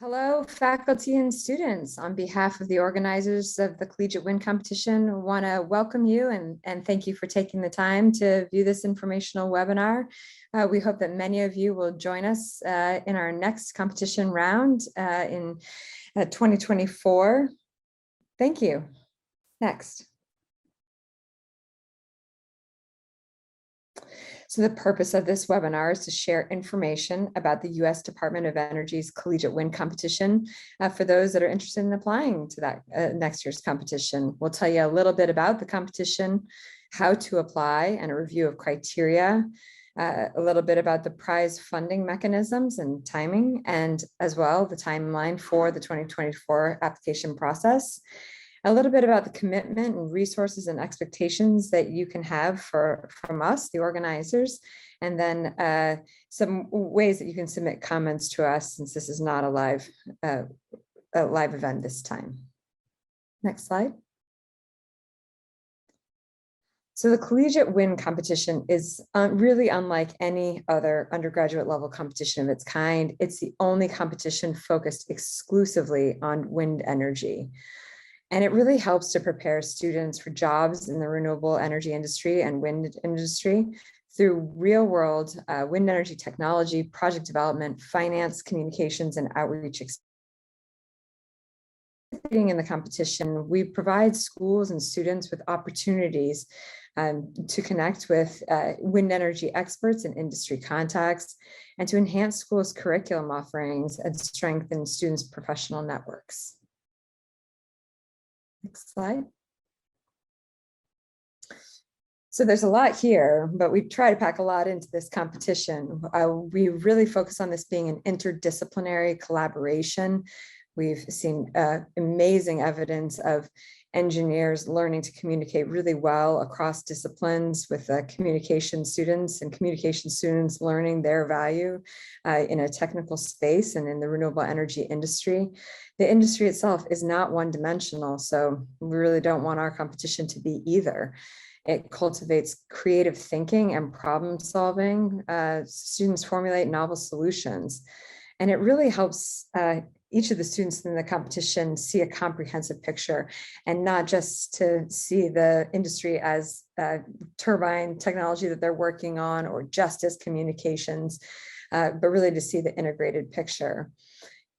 Hello, faculty and students. On behalf of the organizers of the Collegiate Wind Competition, I want to welcome you and thank you for taking the time to view this informational webinar. We hope that many of you will join us in our next competition round in 2024. Thank you. Next. So the purpose of this webinar is to share information about the U.S. Department of Energy's Collegiate Wind Competition for those that are interested in applying to that next year's competition. We'll tell you a little bit about the competition, how to apply, and a review of criteria, a little bit about the prize funding mechanisms and timing, and as well the timeline for the 2024 application process. A little bit about the commitment and resources and expectations that you can have from us, the organizers, and then some ways that you can submit comments to us, since this is not a live event this time. Next slide. So the Collegiate Wind Competition is really unlike any other undergraduate level competition of its kind. It's the only competition focused exclusively on wind energy. And it really helps to prepare students for jobs in the renewable energy industry and wind industry through real world wind energy technology, project development, finance, communications, and outreach. In the competition, we provide schools and students with opportunities to connect with wind energy experts and industry contacts, and to enhance schools' curriculum offerings and strengthen students' professional networks. Next slide. So there's a lot here, but we try to pack a lot into this competition. We really focus on this being an interdisciplinary collaboration. We've seen amazing evidence of engineers learning to communicate really well across disciplines with communication students, and communication students learning their value in a technical space and in the renewable energy industry. The industry itself is not one-dimensional, so we really don't want our competition to be either. It cultivates creative thinking and problem solving. Students formulate novel solutions, and it really helps each of the students in the competition see a comprehensive picture, and not just to see the industry as turbine technology that they're working on or just as communications, but really to see the integrated picture.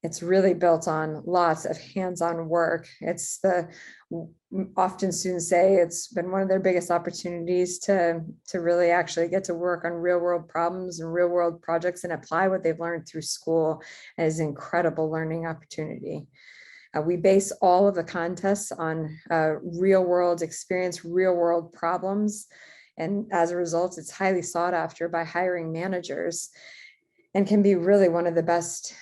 It's really built on lots of hands-on work. Often students say it's been one of their biggest opportunities to really actually get to work on real world problems and real world projects and apply what they've learned through school as an incredible learning opportunity. We base all of the contests on real world experience, real world problems. And as a result, it's highly sought after by hiring managers, and can be really one of the best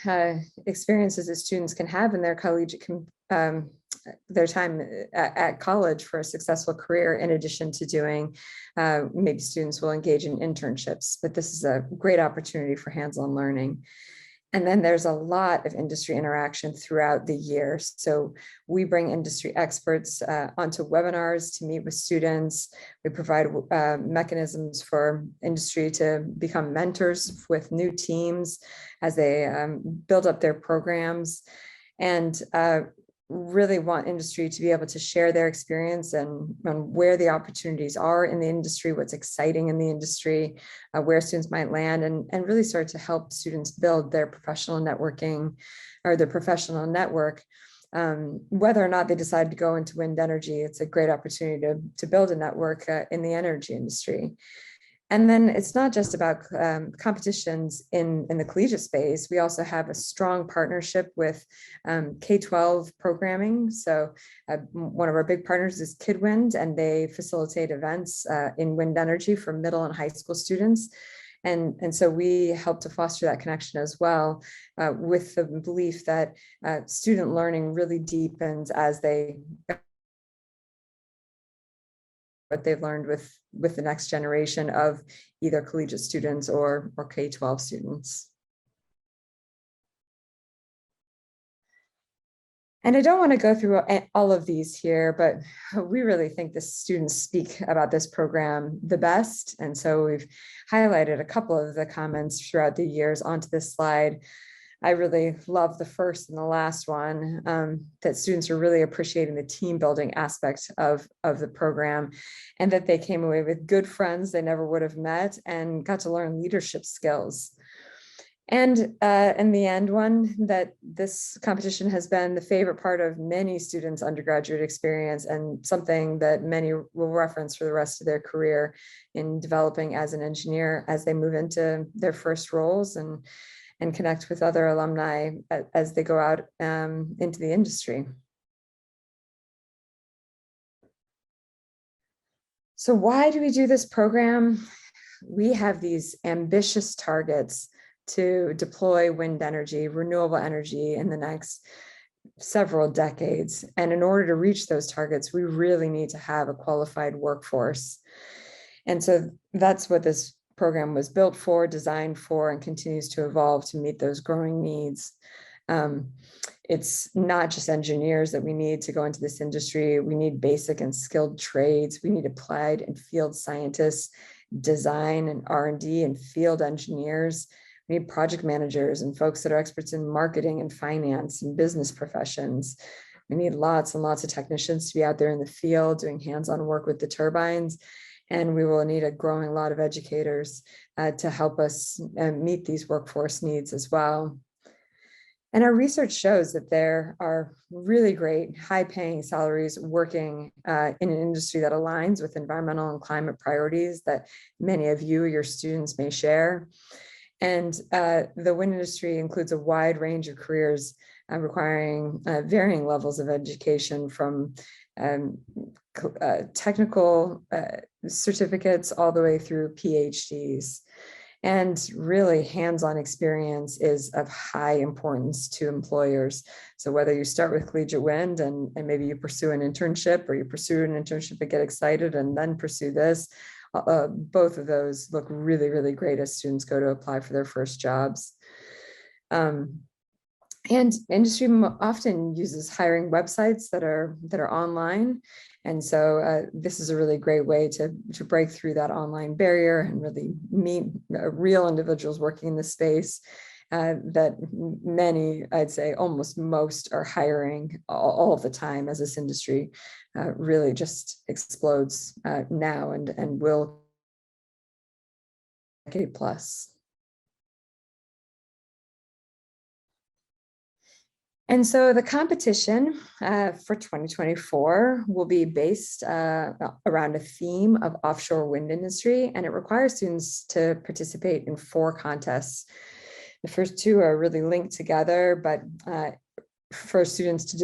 experiences that students can have in their collegiate their time at college for a successful career, in addition to doing, maybe students will engage in internships, but this is a great opportunity for hands-on learning. And then there's a lot of industry interaction throughout the year. So we bring industry experts onto webinars to meet with students. We provide mechanisms for industry to become mentors with new teams as they build up their programs, and really want industry to be able to share their experience and where the opportunities are in the industry, what's exciting in the industry, where students might land, and really start to help students build their professional networking or their professional network. Whether or not they decide to go into wind energy, it's a great opportunity to build a network in the energy industry. And then it's not just about competitions in the collegiate space. We also have a strong partnership with K-12 programming. So one of our big partners is KidWind, and they facilitate events in wind energy for middle and high school students. And so we help to foster that connection as well, with the belief that student learning really deepens as they what they've learned with the next generation of either collegiate students or K-12 students. And I don't want to go through all of these here, but we really think the students speak about this program the best. And so we've highlighted a couple of the comments throughout the years onto this slide. I really love the first and the last one, that students are really appreciating the team building aspect of the program, and that they came away with good friends they never would have met and got to learn leadership skills. And in the end one, that this competition has been the favorite part of many students' undergraduate experience, and something that many will reference for the rest of their career in developing as an engineer as they move into their first roles and connect with other alumni as they go out into the industry. So why do we do this program? We have these ambitious targets to deploy wind energy, renewable energy in the next several decades. And in order to reach those targets, we really need to have a qualified workforce. And so that's what this program was built for, designed for, and continues to evolve to meet those growing needs. It's not just engineers that we need to go into this industry. We need basic and skilled trades. We need applied and field scientists, design and R&D and field engineers. We need project managers and folks that are experts in marketing and finance and business professions. We need lots and lots of technicians to be out there in the field doing hands-on work with the turbines. And we will need a growing lot of educators to help us meet these workforce needs as well. And our research shows that there are really great high-paying salaries working in an industry that aligns with environmental and climate priorities that many of you, your students, may share. And the wind industry includes a wide range of careers requiring varying levels of education, from technical certificates all the way through PhDs. And really, hands-on experience is of high importance to employers. So whether you start with Collegiate Wind and maybe you pursue an internship, or you pursue an internship and get excited and then pursue this, both of those look really, really great as students go to apply for their first jobs. And industry often uses hiring websites that are online. And so this is a really great way to break through that online barrier and really meet real individuals working in the space that many, I'd say almost most, are hiring all the time, as this industry really just explodes now and will decade plus. And so the competition for 2024 will be based around a theme of offshore wind industry, and it requires students to participate in 4 contests. The first 2 are really linked together, but for students to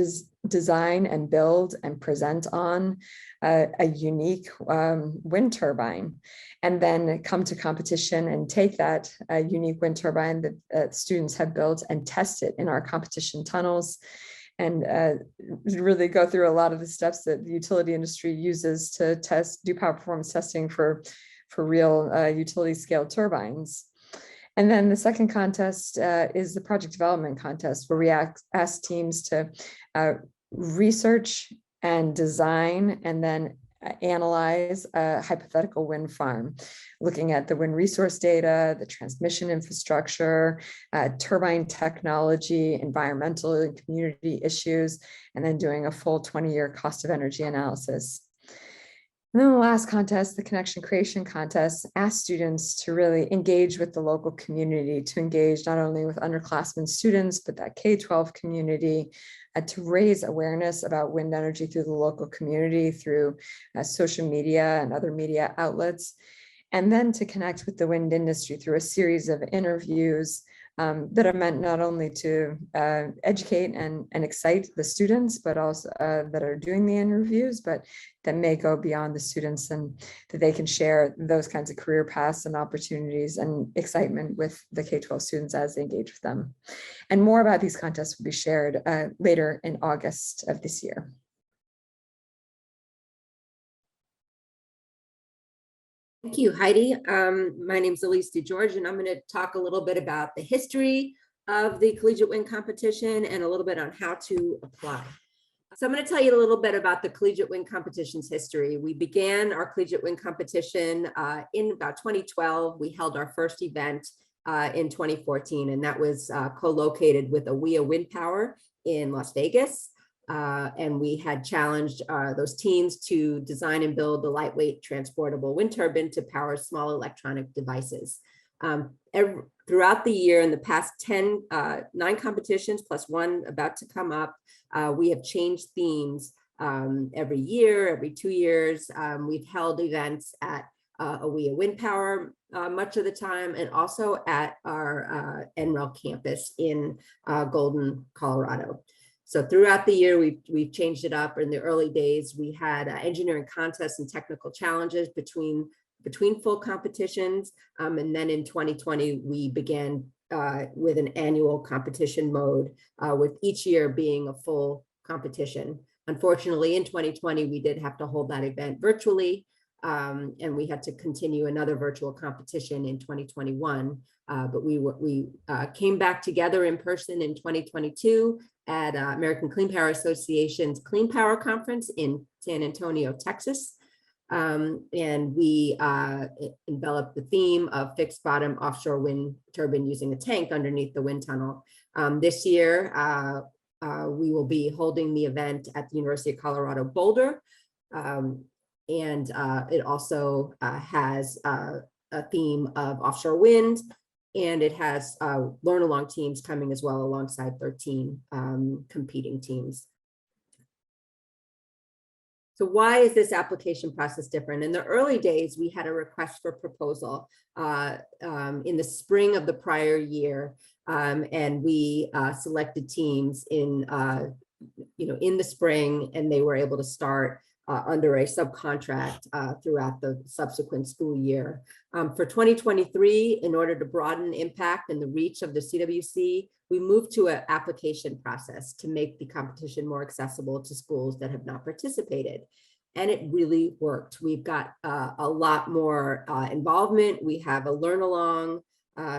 design and build and present on a unique wind turbine, and then come to competition and take that unique wind turbine that students have built and test it in our competition tunnels, and really go through a lot of the steps that the utility industry uses to do power performance testing for real utility scale turbines. And then the second contest is the project development contest, where we ask teams to research and design and then analyze a hypothetical wind farm, looking at the wind resource data, the transmission infrastructure, turbine technology, environmental and community issues, and then doing a full 20-year cost of energy analysis. And then the last contest, the connection creation contest, asks students to really engage with the local community, to engage not only with underclassmen students, but that K-12 community, to raise awareness about wind energy through the local community, through social media and other media outlets, and then to connect with the wind industry through a series of interviews that are meant not only to educate and excite the students, but also that are doing the interviews, but that may go beyond the students, and that they can share those kinds of career paths and opportunities and excitement with the K-12 students as they engage with them. And more about these contests will be shared later in August of this year. Thank you, Heidi. My name is Elise DeGeorge, and I'm going to talk a little bit about the history of the Collegiate Wind Competition and a little bit on how to apply. So I'm going to tell you a little bit about the Collegiate Wind Competition's history. We began our Collegiate Wind Competition in about 2012. We held our first event in 2014, and that was co-located with AWEA Wind Power in Las Vegas. And we had challenged those teams to design and build a lightweight transportable wind turbine to power small electronic devices. Throughout the year, in the past 9 competitions plus one about to come up, we have changed themes every year, every 2 years. We've held events at AWEA Wind Power much of the time, and also at our NREL campus in Golden, Colorado. So throughout the year, we've changed it up. In the early days, we had engineering contests and technical challenges between full competitions. And then in 2020, we began with an annual competition mode, with each year being a full competition. Unfortunately, in 2020, we did have to hold that event virtually, and we had to continue another virtual competition in 2021. But we came back together in person in 2022 at American Clean Power Association's Clean Power Conference in San Antonio, Texas. And we enveloped the theme of fixed bottom offshore wind turbine using a tank underneath the wind tunnel. This year, we will be holding the event at the University of Colorado Boulder. And it also has a theme of offshore wind, and it has learn along teams coming as well alongside 13 competing teams. So why is this application process different? In the early days, we had a request for proposal in the spring of the prior year, and we selected teams in the spring, and they were able to start under a subcontract throughout the subsequent school year. For 2023, in order to broaden impact and the reach of the CWC, we moved to an application process to make the competition more accessible to schools that have not participated. And it really worked. We've got a lot more involvement. We have a learn along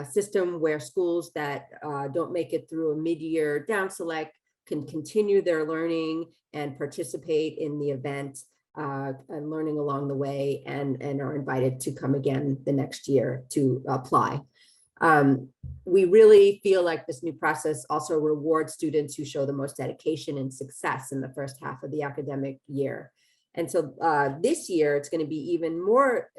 system where schools that don't make it through a mid-year down select can continue their learning and participate in the event and learning along the way, and are invited to come again the next year to apply. We really feel like this new process also rewards students who show the most dedication and success in the first half of the academic year. And so this year, it's going to be even more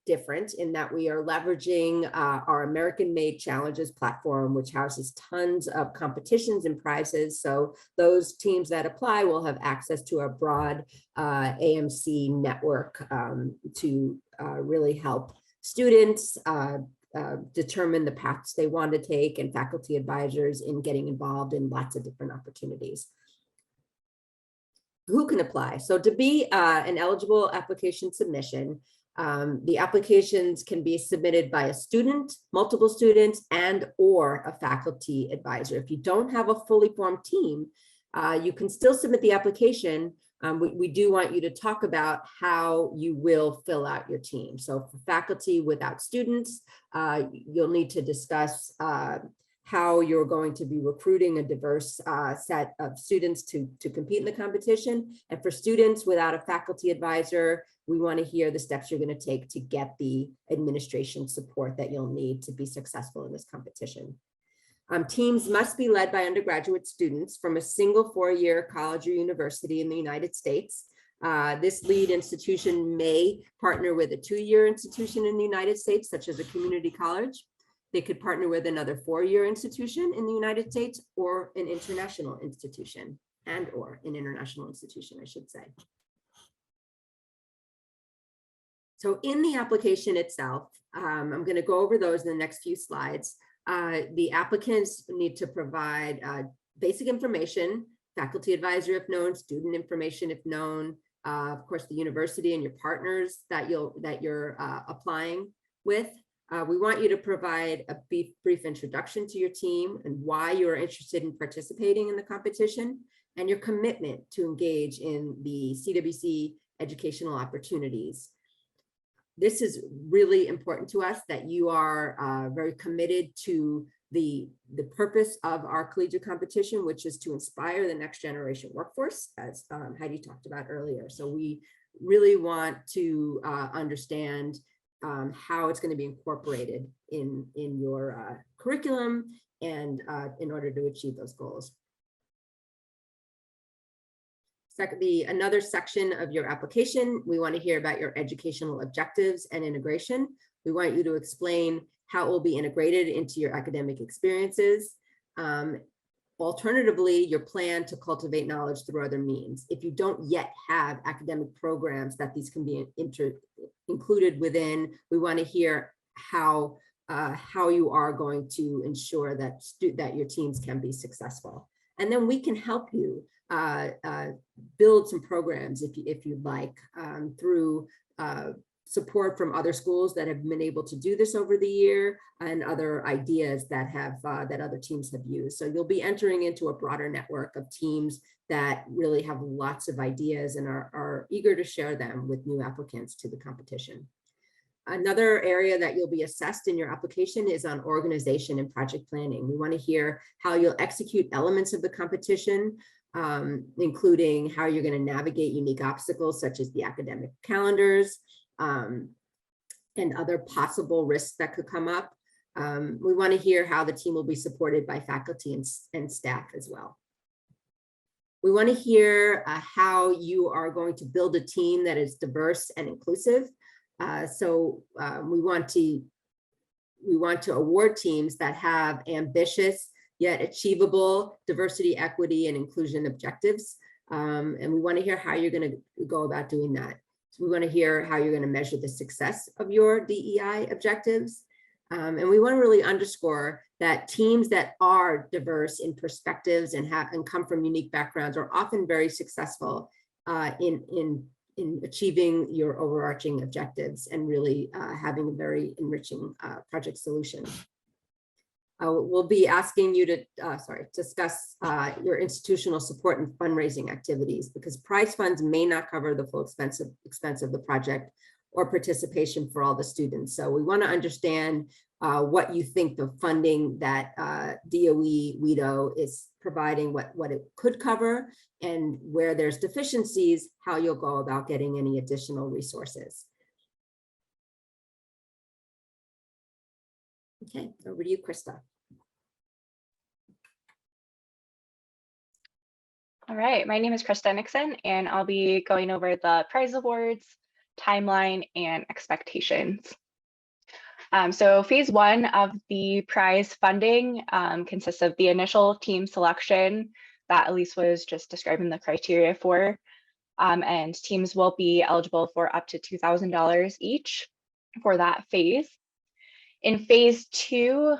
different in that we are leveraging our American-made challenges platform, which houses tons of competitions and prizes. So those teams that apply will have access to a broad AMC network to really help students determine the paths they want to take, and faculty advisors in getting involved in lots of different opportunities. Who can apply? So to be an eligible application submission, the applications can be submitted by a student, multiple students, and or a faculty advisor. If you don't have a fully formed team, you can still submit the application. We do want you to talk about how you will fill out your team. So for faculty without students, you'll need to discuss how you're going to be recruiting a diverse set of students to compete in the competition. And for students without a faculty advisor, we want to hear the steps you're going to take to get the administration support that you'll need to be successful in this competition. Teams must be led by undergraduate students from a single 4-year college or university in the United States. This lead institution may partner with a 2-year institution in the United States, such as a community college. They could partner with another 4-year institution in the United States, or an international institution, or an international institution, I should say. So in the application itself, I'm going to go over those in the next few slides. The applicants need to provide basic information, faculty advisor if known, student information if known, of course, the university and your partners that you're applying with. We want you to provide a brief introduction to your team and why you're interested in participating in the competition, and your commitment to engage in the CWC educational opportunities. This is really important to us, that you are very committed to the purpose of our collegiate competition, which is to inspire the next generation workforce, as Heidi talked about earlier. So we really want to understand how it's going to be incorporated in your curriculum and in order to achieve those goals. Secondly, another section of your application, we want to hear about your educational objectives and integration. We want you to explain how it will be integrated into your academic experiences. Alternatively, your plan to cultivate knowledge through other means. If you don't yet have academic programs that these can be included within, we want to hear how you are going to ensure that your teams can be successful. And then we can help you build some programs if you'd like through support from other schools that have been able to do this over the year and other ideas that have that other teams have used. So you'll be entering into a broader network of teams that really have lots of ideas and are eager to share them with new applicants to the competition. Another area that you'll be assessed in your application is on organization and project planning. We want to hear how you'll execute elements of the competition, including how you're going to navigate unique obstacles such as the academic calendars and other possible risks that could come up. We want to hear how the team will be supported by faculty and staff as well. We want to hear how you are going to build a team that is diverse and inclusive. We want to award teams that have ambitious yet achievable diversity, equity, and inclusion objectives. And we want to hear how you're going to go about doing that. So we want to hear how you're going to measure the success of your DEI objectives. And we want to really underscore that teams that are diverse in perspectives and come from unique backgrounds are often very successful in achieving your overarching objectives and really having a very enriching project solution. We'll be asking you to discuss your institutional support and fundraising activities, because prize funds may not cover the full expense of the project or participation for all the students. So we want to understand what you think the funding that DOE WIDO is providing, what it could cover, and where there's deficiencies, how you'll go about getting any additional resources. Okay, over to you, Krista. All right, my name is Krista Nixon, and I'll be going over the prize awards, timeline, and expectations. So phase one of the prize funding consists of the initial team selection that Elise was just describing the criteria for, and teams will be eligible for up to $2,000 each for that phase. In phase two,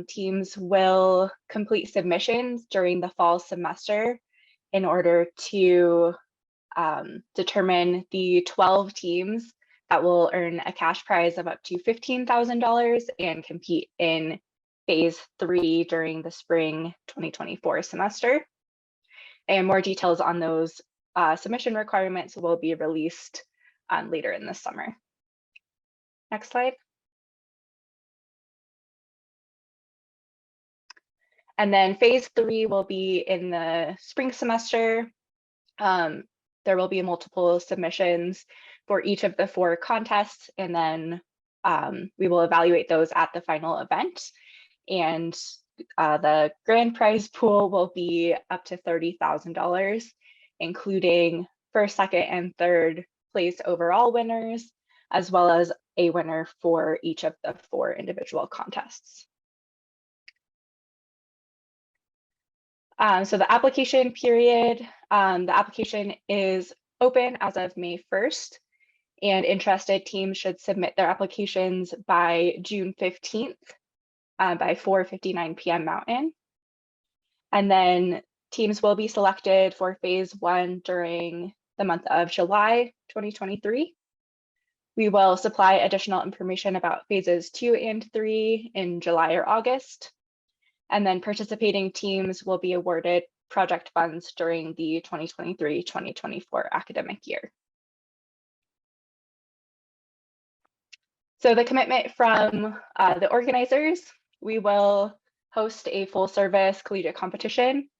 teams will complete submissions during the fall semester in order to determine the 12 teams that will earn a cash prize of up to $15,000 and compete in phase three during the spring 2024 semester. And more details on those submission requirements will be released later in the summer. Next slide. And then phase three will be in the spring semester. There will be multiple submissions for each of the 4 contests, and then we will evaluate those at the final event. And the grand prize pool will be up to $30,000, including first, second, and third place overall winners, as well as a winner for each of the 4 individual contests. So the application period, the application is open as of May 1st, and interested teams should submit their applications by June 15th by 4:59 p.m. Mountain. And then teams will be selected for phase one during the month of July 2023. We will supply additional information about phases 2 and 3 in July or August. And then participating teams will be awarded project funds during the 2023-2024 academic year. So the commitment from the organizers, we will host a full service collegiate competition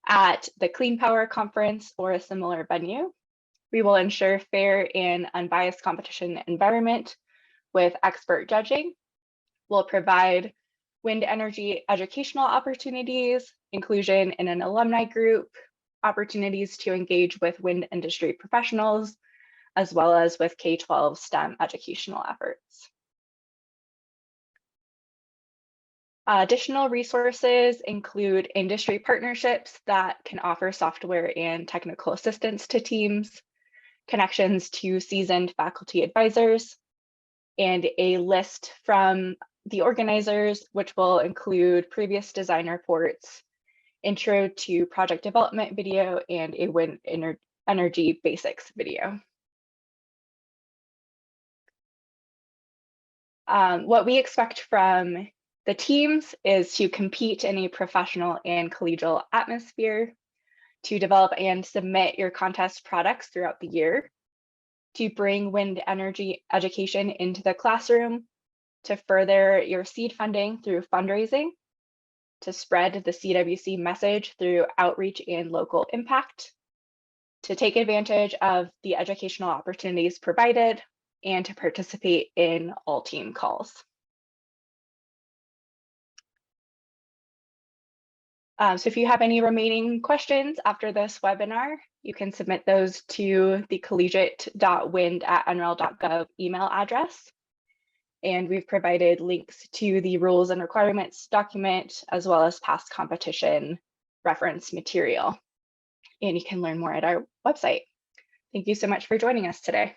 at the Clean Power Conference or a similar venue. We will ensure fair and unbiased competition environment with expert judging. We'll provide wind energy educational opportunities, inclusion in an alumni group, opportunities to engage with wind industry professionals, as well as with K-12 STEM educational efforts. Additional resources include industry partnerships that can offer software and technical assistance to teams, connections to seasoned faculty advisors, and a list from the organizers, which will include previous design reports, intro to project development video, and a wind energy basics video. What we expect from the teams is to compete in a professional and collegial atmosphere, to develop and submit your contest products throughout the year, to bring wind energy education into the classroom, to further your seed funding through fundraising, to spread the CWC message through outreach and local impact, to take advantage of the educational opportunities provided, and to participate in all team calls. So if you have any remaining questions after this webinar, you can submit those to the collegiate.wind@nrel.gov email address. And we've provided links to the rules and requirements document, as well as past competition reference material. And you can learn more at our website. Thank you so much for joining us today.